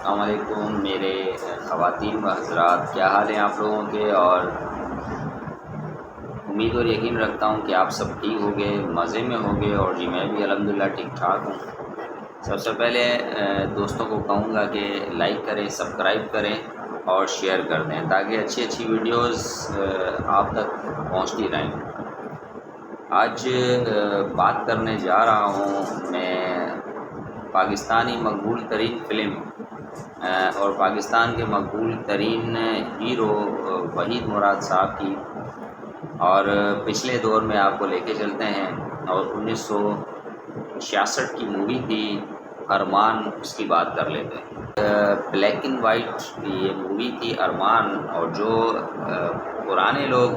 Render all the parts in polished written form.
अस्सलाम वालेकुम मेरे ख़वातीन व हज़रात, क्या हाल हैं आप लोगों के। और उम्मीद और यकीन रखता हूँ कि आप सब ठीक होंगे, मज़े में होंगे। और जी मैं भी अल्हम्दुलिल्लाह ठीक ठाक हूँ। सबसे पहले दोस्तों को कहूँगा कि लाइक करें, सब्सक्राइब करें और शेयर कर दें ताकि अच्छी अच्छी वीडियोज़ आप तक पहुँचती रहें। आज बात करने जा रहा हूँ मैं पाकिस्तानी मकबूल तरीन फ़िल्म और पाकिस्तान के मकबूल तरीन हीरो वहीद मुराद साहब की। और पिछले दौर में आपको लेके चलते हैं और 1966 की मूवी थी अरमान, उसकी बात कर लेते हैं। ब्लैक एंड वाइट ये मूवी थी अरमान। और जो पुराने लोग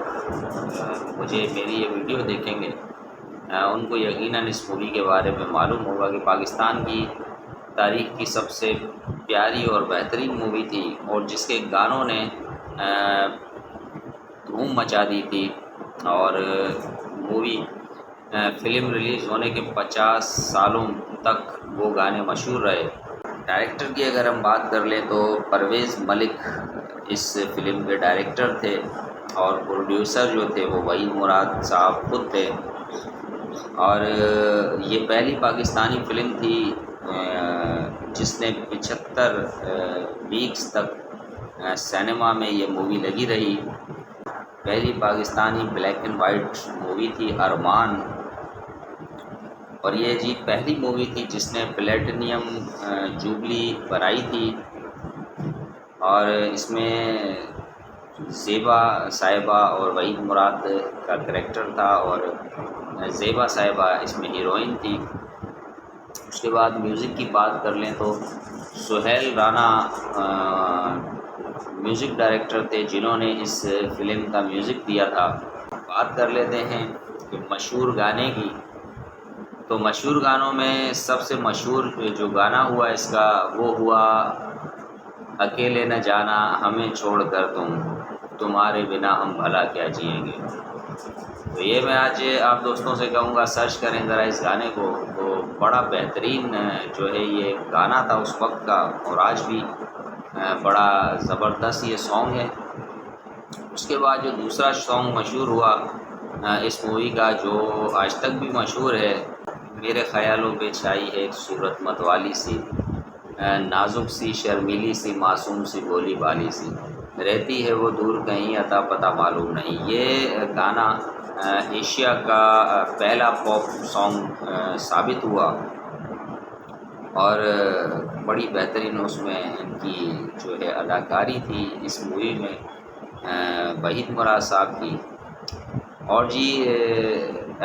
मुझे मेरी ये वीडियो देखेंगे उनको यकीनन इस मूवी के बारे में मालूम होगा कि पाकिस्तान की तारीख़ की सबसे प्यारी और बेहतरीन मूवी थी और जिसके गानों ने धूम मचा दी थी। और मूवी फ़िल्म रिलीज़ होने के 50 सालों तक वो गाने मशहूर रहे। डायरेक्टर की अगर हम बात कर लें तो परवेज़ मलिक इस फ़िल्म के डायरेक्टर थे और प्रोड्यूसर जो थे वो वहीद मुराद साहब खुद थे। और ये पहली पाकिस्तानी फ़िल्म थी जिसने 75 वीक्स तक सिनेमा में ये मूवी लगी रही। पहली Pakistani black and white movie थी अरमान। और ये जी पहली मूवी थी जिसने प्लेटिनियम जुबली बनाई थी। और इसमें ज़ेबा साहिबा और वहीद मुराद का करैक्टर था और ज़ेबा साहिबा इसमें हीरोइन थी। उसके बाद म्यूज़िक की बात कर लें तो सुहेल राना म्यूज़िक डायरेक्टर थे जिन्होंने इस फ़िल्म का म्यूज़िक दिया था। बात कर लेते हैं कि मशहूर गाने की, तो मशहूर गानों में सबसे मशहूर जो गाना हुआ इसका वो हुआ अकेले न जाना हमें छोड़कर तुम्हारे बिना हम भला क्या जिएंगे। तो ये मैं आज आप दोस्तों से कहूँगा सर्च करें ज़रा इस गाने को। तो बड़ा बेहतरीन जो है ये गाना था उस वक्त का और आज भी बड़ा ज़बरदस्त ये सॉन्ग है। उसके बाद जो दूसरा सॉन्ग मशहूर हुआ इस मूवी का, जो आज तक भी मशहूर है, मेरे ख़यालों पे छाई है एक सूरत मतवाली सी, नाजुक सी शर्मीली सी मासूम सी भोली भाली सी, रहती है वो दूर कहीं अता पता मालूम नहीं। ये गाना एशिया का पहला पॉप सॉन्ग साबित हुआ और बड़ी बेहतरीन उसमें इनकी जो है अदाकारी थी इस मूवी में वहीद मुराद साहब की। और जी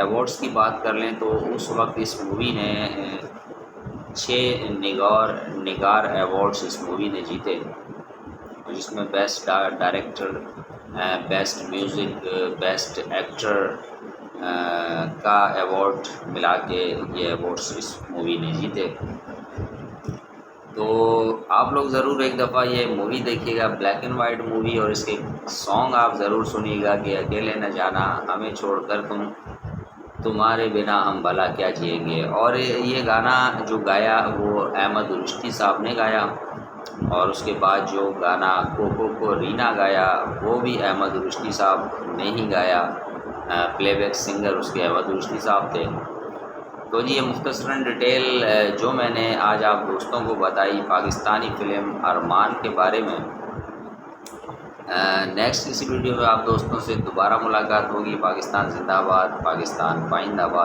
अवार्ड्स की बात कर लें तो उस वक्त इस मूवी ने 6 निगार अवार्ड्स इस मूवी ने जीते, जिसमें best director, best music, best actor का अवार्ड मिला के ये अवार्ड्स इस मूवी ने जीते। तो आप लोग ज़रूर एक दफ़ा ये मूवी देखिएगा, ब्लैक एंड वाइट मूवी, और इसके सॉन्ग आप ज़रूर सुनिएगा कि अकेले न जाना हमें छोड़कर तुम्हारे बिना हम भला क्या जिएंगे। और ये गाना जो गाया वो अहमद रुश्दी साहब ने गाया। और उसके बाद जो गाना कोको को रीना गाया वो भी अहमद रुश्दी साहब ने ही गाया। प्लेबैक सिंगर उसके अहमद रुश्दी साहब थे। तो जी ये मुख्तसरन डिटेल जो मैंने आज आप दोस्तों को बताई पाकिस्तानी फ़िल्म अरमान के बारे में। नेक्स्ट इसी वीडियो में आप दोस्तों से दोबारा मुलाकात होगी। पाकिस्तान जिंदाबाद, पाकिस्तान पाइंदाबाद।